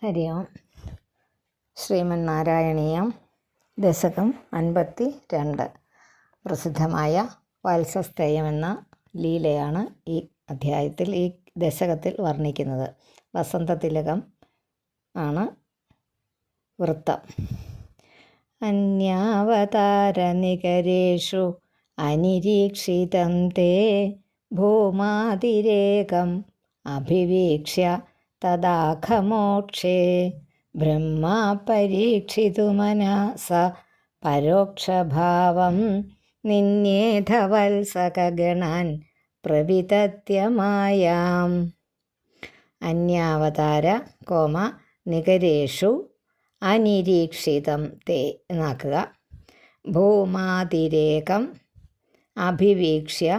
ഹരി ഓം. ശ്രീമന്നാരായണീയം ദശകം 52. പ്രസിദ്ധമായ വത്സസ്തേയം എന്ന ലീലയാണ് ഈ അധ്യായത്തിൽ, ഈ ദശകത്തിൽ വർണ്ണിക്കുന്നത്. വസന്തതിലകം ആണ് വൃത്തം. അന്യാവതാരനികരേഷു അനിരീക്ഷിതം തേ ഭൂമാതിരേകം അഭിവീക്ഷ്യ തദാഖമോക്ഷേ ബ്രഹ്മാ പരീക്ഷിതുമനസ പരോക്ഷഭാവം നിന്യേധവത്സകഗണാൻ പ്രവിതത്യമായാം. അന്യാവതാര നികരേഷു അനിരീക്ഷിതം തേ എന്നാക്കുക. ഭൂമാതിരേകം അഭിവീക്ഷ്യ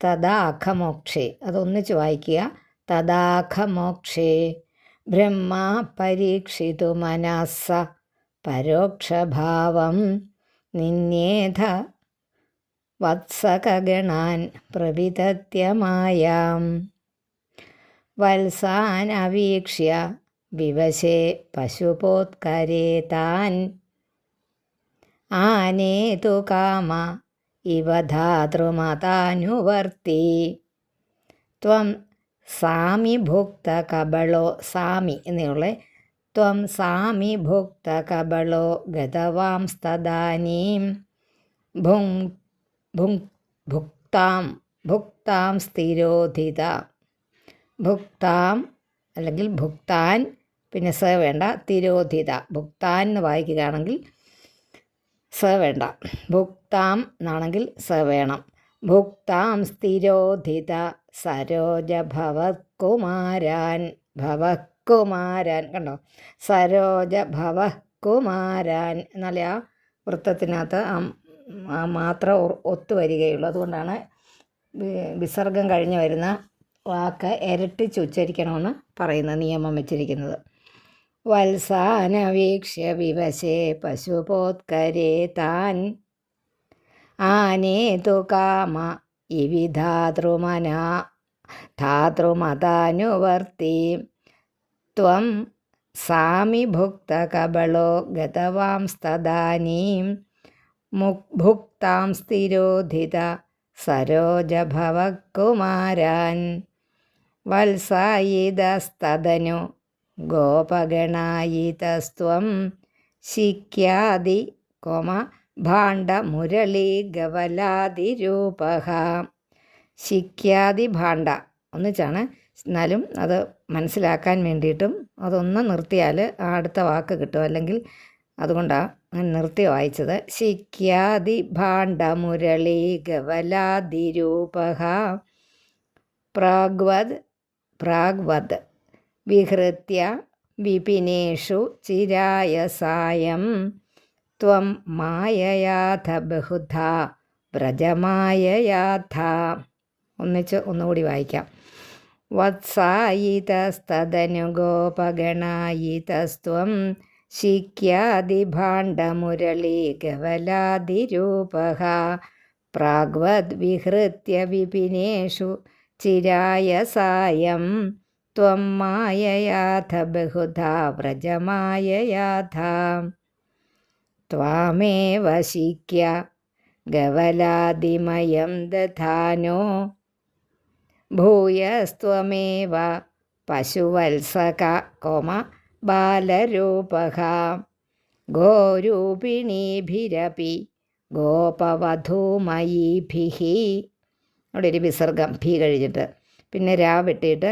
തദാഖമോക്ഷേ, അതൊന്നിച്ച് വായിക്കുക. തദാഖമോക്ഷേ ബ്രഹ്മാ പരീക്ഷിതു മനസ്സ പരോക്ഷഭാവം നിന്യേധ വത്സകഗണാൻ പ്രവിതത്യമായാം. വത്സാനവീക്ഷ്യ വിവശേ പശുപോത്കരേ താൻ ആനേതു കാമ ഇവ ധാതൃമതാനുവർത്തി ത്വം സാമി ഭുക്ത കബളോ, സാമി എന്നുള്ള ത്വം സാമി ഭുക്ത കബളോ ഗതവാംസ്തദാനീം ഭുക്താം സ്ഥിരോധിത. ഭുക്താം അല്ലെങ്കിൽ ഭുക്താൻ, പിന്നെ സ വേണ്ട, തിരോധിത. ഭുക്താൻ എന്ന് വായിക്കുകയാണെങ്കിൽ സ വേണ്ട, ഭുക്താം എന്നാണെങ്കിൽ സ വേണം. ഭുക്താം സ്ഥിരോധിത സരോജ ഭവകുമാരാൻ. ഭവകുമാരാൻ കണ്ടോ, സരോജ ഭവകുമാരാൻ എന്നാലേ ആ വൃത്തത്തിനകത്ത് ആ മാത്രം ഒത്തുവരികയുള്ളൂ. അതുകൊണ്ടാണ് വിസർഗം കഴിഞ്ഞ് വരുന്ന വാക്ക് ഇരട്ടിച്ച് ഉച്ചരിക്കണമെന്ന് പറയുന്ന നിയമം വെച്ചിരിക്കുന്നത്. വത്സാനവീക്ഷ്യ വിവശേ പശുപോത്കരേ താൻ ആനേതു കാമ ഇവി ധാതൃമതാനുവർത്തി ത്വം സാമി ഭുക്ത കബളോ ഗതവാംസ്തദാനീം ഭുക്താം സ്ഥിരോധിത സരോജ ഭവകുമാരാൻ. വത്സായിതസ്തദനു ഗോപഗണായിതസ്ത്വം ശിക്യാദി ഭാണ്ഡമുരളീ ഗവലാദിരൂപഃ. ശിക്യാദി ഭാണ്ഡ ഒന്നിച്ചാണ്, എന്നാലും അത് മനസ്സിലാക്കാൻ വേണ്ടിയിട്ടും അതൊന്ന് നിർത്തിയാൽ അടുത്ത വാക്ക് കിട്ടും, അല്ലെങ്കിൽ അതുകൊണ്ടാണ് ഞാൻ നിർത്തി വായിച്ചത്. ശിക്യാദി ഭാണ്ഡമുരളീ ഗവലാദിരൂപഃ പ്രാഗ്വദ് വിഹൃത്യ വിപിനേഷു ചിരായ സായം ത്വം മായയാഥ ബഹുധാ വ്രജമായയാഥ. ഒന്നുകൂടി വായിക്കാം. വത്സായിതസ്തദനു ഗോപഗണായിതസ്ത്വം ശിക്യാദിഭാണ്ഡമുരളീ ഗവലാദിരൂപഃ പ്രാഗ്വദ് വിഹൃത്യ വിപിനേഷു ചിരായ സായം ത്വം മായയാഥ ബഹുധാ വ്രജമായയാഥ. ത്വാമേവ ശിക്യ ഗവലാദിമയം ദധാനോ ഭൂയസ്ത്വമേവ പശുവത്സക ബാലരൂപഃ ഗോരൂപിണീഭിരപി ഗോപവധൂമയീഭിഃ. അവിടെ ഒരു വിസർഗം ഭീ കഴിഞ്ഞിട്ട് പിന്നെ രാ വെട്ടിയിട്ട്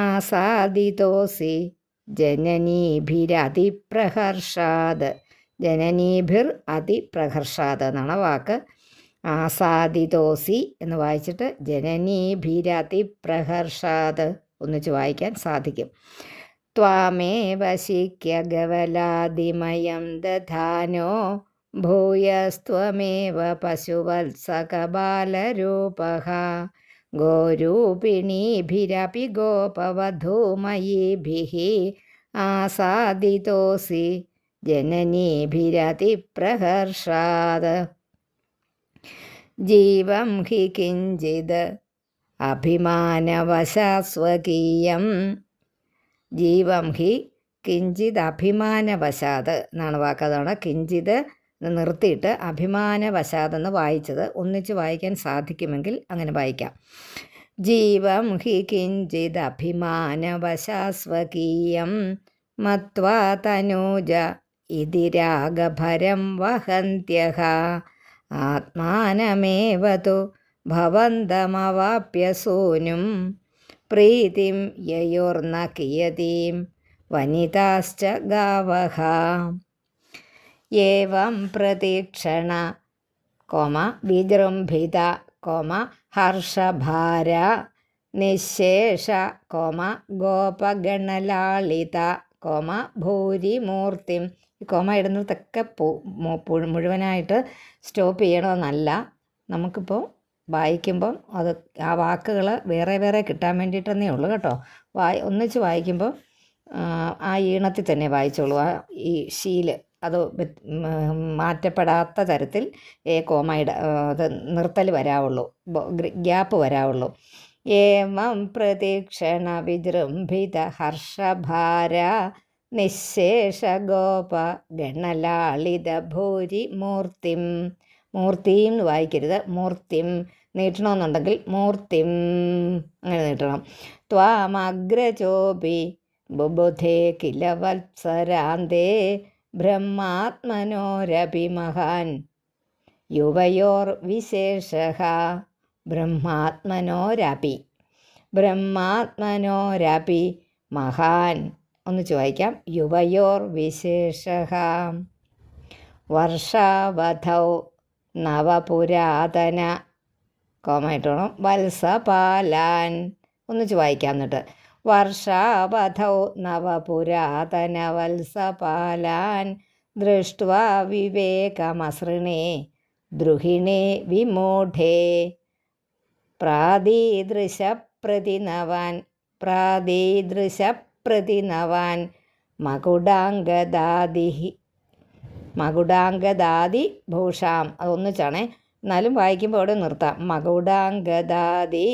ആസാദിതോസി ജനനീഭിരതിപ്രഹർഷാത്. ജനനീഭിർ അതിപ്രഹർഷാത് എന്നാണ് വാക്ക്. ആസാദിതോസി എന്ന് വായിച്ചിട്ട് ജനനീഭിരതിപ്രഹർഷാത് ഒന്നിച്ച് വായിക്കാൻ സാധിക്കും. ത്വാമേവ ശിക്യ ഗവലാദിമയം ദധാനോ ഭൂയസ്ത്വമേവ പശുവത്സക ബാലരൂപഃ ഗോരൂപിണീഭിരപി ഗോപവധൂമയീഭിഃ ആസാദിതോസി ജനനീഭിരതിപ്രഹർഷാത്. ജീവം ഹി കിഞ്ചിത് അഭിമാനവശാസ്വകീയം ജീവം ഹി കിഞ്ചിത് അഭിമാനവശാത് എന്നാണ് വാക്ക്. അതാണ് കിഞ്ചിത് നിർത്തിയിട്ട് അഭിമാനവശാതെന്ന് വായിച്ചത്. ഒന്നിച്ച് വായിക്കാൻ സാധിക്കുമെങ്കിൽ അങ്ങനെ വായിക്കാം. ജീവം ഹി കിഞ്ചിത് അഭിമാനവശാസ്വകീയം മത്വാ തനൂജ ഇതി രാഗഭരം വഹന്ത്യഃ ആത്മാനമേവ തു ഭവന്തമവാപ്യ സൂനും പ്രീതിം യയോർന കിയതീം വനിതാശ്ച ഗാവഃ. ഏവം പ്രതീക്ഷണ വിജൃംഭിത ഹർഷഭാര നിശേഷ ഗോപഗണലാളിത ഭൂരിമൂർത്തിം. ഈ ഇടുന്നിടത്തൊക്കെ മുഴുവനായിട്ട് സ്റ്റോപ്പ് ചെയ്യണമെന്നല്ല. നമുക്കിപ്പോൾ വായിക്കുമ്പം അത് ആ വാക്കുകൾ വേറെ വേറെ കിട്ടാൻ വേണ്ടിയിട്ടെന്നേ ഉള്ളൂ കേട്ടോ. ഒന്നിച്ച് വായിക്കുമ്പോൾ ആ ഈണത്തിൽ തന്നെ വായിച്ചോളൂ. ആ ഈ ശീല് അത് മാറ്റപ്പെടാത്ത തരത്തിൽ അത് നിർത്തൽ വരാവുള്ളൂ, ഗ്യാപ്പ് വരാവുള്ളൂ. ഏവം പ്രതീക്ഷണ വിജൃംഭിത ഹർഷഭാര നിശേഷ ഗോപ ഗണലാളിത ഭൂരി മൂർത്തിം. മൂർത്തിയും എന്ന് വായിക്കരുത്, മൂർത്തിം. നീട്ടണമെന്നുണ്ടെങ്കിൽ മൂർത്തിം അങ്ങനെ നീട്ടണം. ത്വാമഗ്രചോപി ബുബുധേ കില വത്സരാന്തേ ബ്രഹ്മാത്മനോരപി മഹാൻ യുവയോർ വിശേഷഃ. ബ്രഹ്മാത്മനോരപി മഹാൻ. ഒന്നിച്ച് വായിക്കാം. യുവയോർ വിശേഷഃ. വർഷാവധൗ നവപുരാതന ഇട്ടോണം വത്സപാലാൻ. ഒന്നിച്ച് വായിക്കാം. എന്നിട്ട് വർഷാവധൗ നവപുരാതന വത്സപാലാൻ ദൃഷ്ട്വാ വിവേകമസൃണേ ദ്രുഹിണേ വിമൂഢേ പ്രാദീദൃശപ്രതിനവാൻ മകുടാംഗദാദി ഭൂഷാം. അതൊന്നിച്ചാണേ, എന്നാലും വായിക്കുമ്പോൾ അവിടെ നിർത്താം. മകുടാംഗദാദി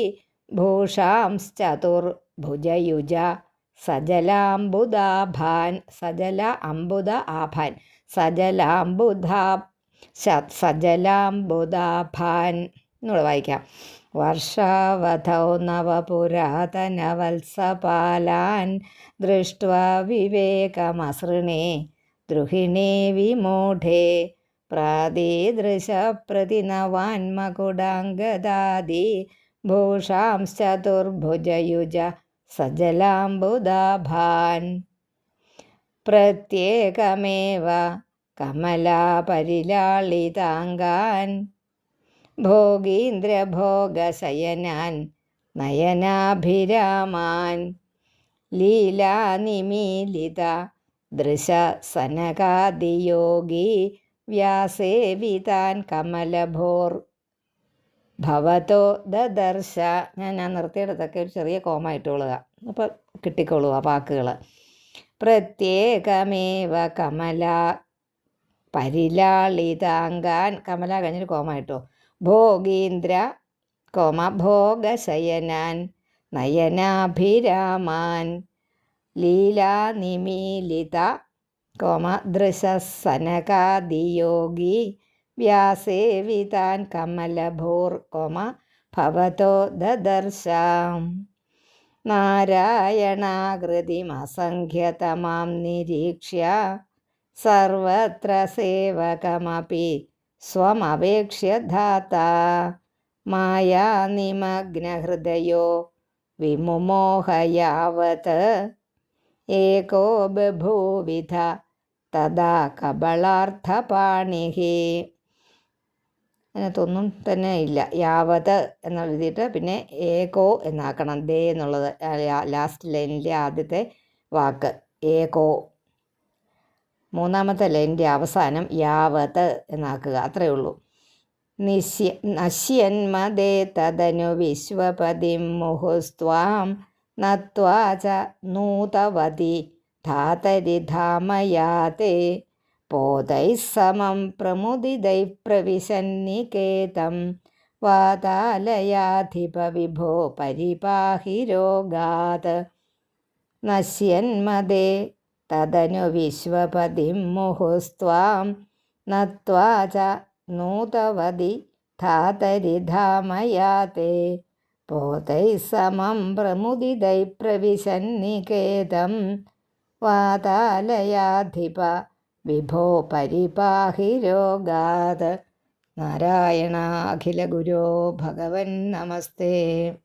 ഭൂഷാംശ്ചതുർഭുജയുജ സജലാംബുദാഭാൻ എന്നൂടെ വായിക്കാം. വർഷാവധൗ നവപുരാതന വത്സപാലാൻ ദൃഷ്ട്വാ വിവേകമസൃണേ ദ്രുഹിണേ വിമൂഢേ പ്രാദീദൃശപ്രതിനവാൻ മകുടാംഗദാദി ഭൂഷാംശ്ചതുർഭുജയുജ സജലാംബുദാഭാൻ. പ്രത്യേകമേവ കമലാപരിലാളിതാംഗാൻ ഭോഗീന്ദ്രഭോഗശയനാൻ നയനാഭിരാമാൻ ലീലാനിമീലിത ദൃശസനകാദിയോഗി വ്യാസേവിതാൻ കമലഭോർ ഭവതോ ദദർശ. ഞാൻ നിർത്തിയിടത്തൊക്കെ ഒരു ചെറിയ കോമ ഇട്ടുകൊള്ളുക, അപ്പോൾ കിട്ടിക്കൊള്ളുക വാക്കുകൾ. പ്രത്യേകമേവ കമല പരിലാളിതാംഗാൻ. കമല കഴിഞ്ഞൊരു കോമ ഇട്ടോ. ഭോഗീന്ദ്ര ഭോഗശയനാൻ നയനാഭിരാമാൻ ലീലാനിമീലിത ദൃശസനകാദിയോഗി വ്യാസേവിതാൻ കമലഭോർ ഭവതോ ദദർശ. നാരായണാകൃതിമസംഖ്യതമാം നിരീക്ഷ്യ സർവത്ര സേവകമപി സ്വമവേക്ഷ്യ ധാതാ മായാനിമഗ്നഹൃദയോ വിമുമോഹയാവത് ഏകോ ബഭൂവിധ തഥാ കബളാർത്ഥപാണിഃ. അതിനകത്തൊന്നും തന്നെ ഇല്ല. യാവത് എന്നെഴുതിയിട്ട് പിന്നെ ഏകോ എന്നാക്കണം. ദേ എന്നുള്ളത് ലാസ്റ്റ് ലൈനിലെ ആദ്യത്തെ വാക്ക് ഏകോ. മൂന്നാമത്തെ ലൈനിൻ്റെ അവസാനം യാവത് എന്നാക്കുക. അത്രയേ ഉള്ളൂ. നശ്യന്മദേ തദനു വിശ്വപതിം മുഹുസ്ത്വാം നത്വാ ച നൂതവതി ധാതരി ധാമയാതേ പോതൈഃ സമം പ്രമുദിതൈഃ പ്രവിശന്നികേതം വാതാലയാധിപ വിഭോ പരിപാഹി രോഗാത്. നശ്യന്മദേ തദനു വിശ്വപതിം മുഹുസ്ത്വാം നത്വാ ച നൂതവതി ധാതരിധാമയാത്തെ പോതൈ സമം പ്രമുദിതൈ പ്രവിശന്നികേതം വാതാലയാധിപ വിഭോ പരിപാഹി രോഗാത്. നാരായണ അഖില ഗുരോ ഭഗവൻ നമസ്തേ.